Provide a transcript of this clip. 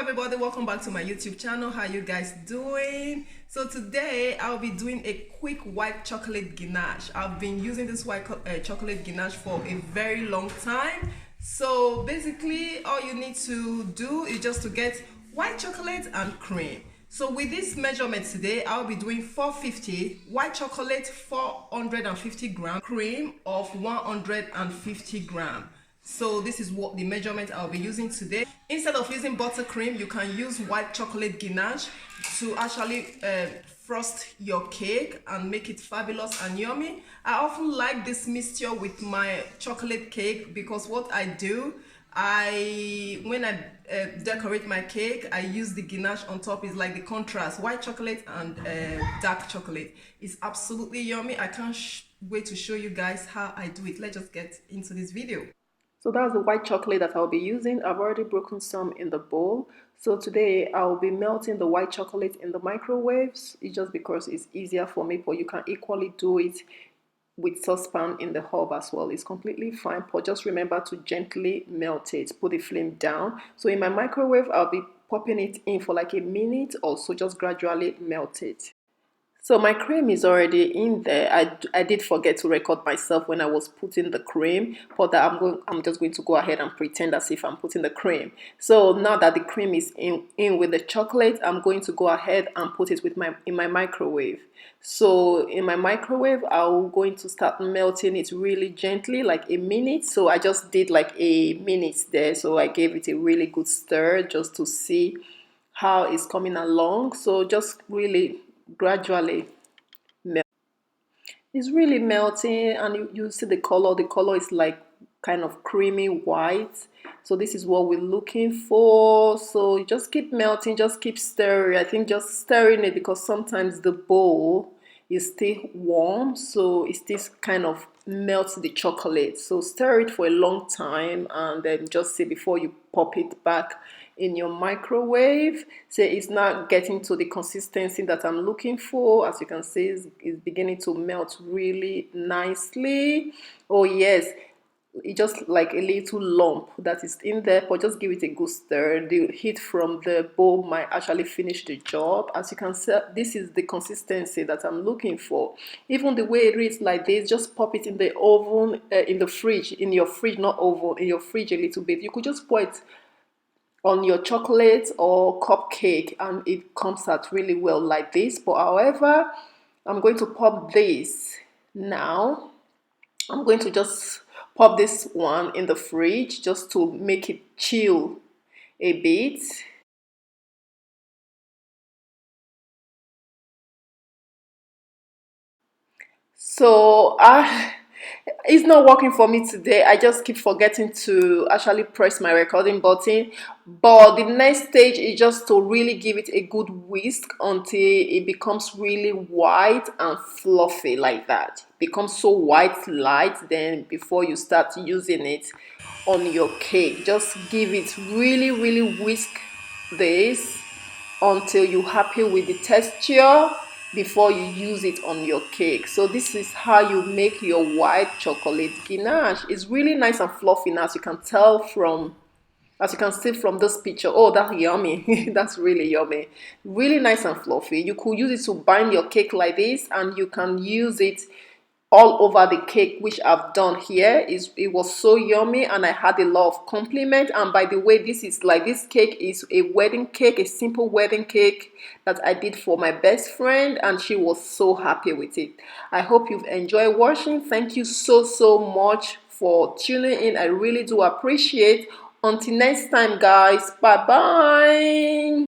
everybody, welcome back to my YouTube channel. How you guys doing? So today I'll be doing a quick white chocolate ganache. I've been using this white chocolate ganache for a very long time. So basically all you need to do is just to get white chocolate and cream. So with this measurement today, I'll be doing 450 white chocolate, 450 gram, cream of 150 gram. So this is what the measurement I'll be using today. Instead of using buttercream, you can use white chocolate ganache to actually frost your cake and make it fabulous and yummy. I often like this mixture with my chocolate cake because what I do, when I decorate my cake, I use the ganache on top. It's like the contrast, white chocolate and dark chocolate. It's absolutely yummy. I can't wait to show you guys how I do it. Let's just get into this video. So that's the white chocolate that I'll be using. I've already broken some in the bowl. So today I'll be melting the white chocolate in the microwaves. It's just because it's easier for me, but you can equally do it with saucepan in the hob as well. It's completely fine, but just remember to gently melt it. Put the flame down. So in my microwave, I'll be popping it in for like a minute or so, just gradually melt it. So my cream is already in there. I did forget to record myself when I was putting the cream, but I'm just going to go ahead and pretend as if I'm putting the cream. So now that the cream is in with the chocolate, I'm going to go ahead and put it in my microwave. So in my microwave, I'm going to start melting it really gently, like a minute. So I just did like a minute there. So I gave it a really good stir just to see how it's coming along. So just really gradually melt. It's really melting, and you see the color. The color is like kind of creamy white. So this is what we're looking for. So you just keep melting, just keep stirring. I think just stirring it because sometimes the bowl is still warm, so it still kind of melts the chocolate. So stir it for a long time and then just see before you pop it back in your microwave. So it's not getting to the consistency that I'm looking for. As you can see, it's beginning to melt really nicely. Oh yes, it's just like a little lump that is in there, but just give it a good stir. The heat from the bowl might actually finish the job. As you can see, this is the consistency that I'm looking for. Even the way it reads like this, just pop it in the oven, in the fridge, in your fridge, not oven, in your fridge a little bit. You could just put it on your chocolate or cupcake and it comes out really well like this. But however, I'm going to pop this now. I'm going to just pop this one in the fridge just to make it chill a bit. So it's not working for me today. I just keep forgetting to actually press my recording button. But the next stage is just to really give it a good whisk until it becomes really white and fluffy like that. It becomes so white light, then before you start using it on your cake, just give it really whisk this until you're happy with the texture before you use it on your cake. So this is how you make your white chocolate ganache. It's really nice and fluffy now, as you can tell from, as you can see from this picture. Oh, that's yummy. That's really yummy. Really nice and fluffy. You could use it to bind your cake like this, and you can use it all over the cake, which I've done here. It was so yummy and I had a lot of compliment. And by the way, this cake is a wedding cake, a simple wedding cake that I did for my best friend, and she was so happy with it. I hope you've enjoyed watching. Thank you so much for tuning in. I really do appreciate. Until next time, guys, bye bye.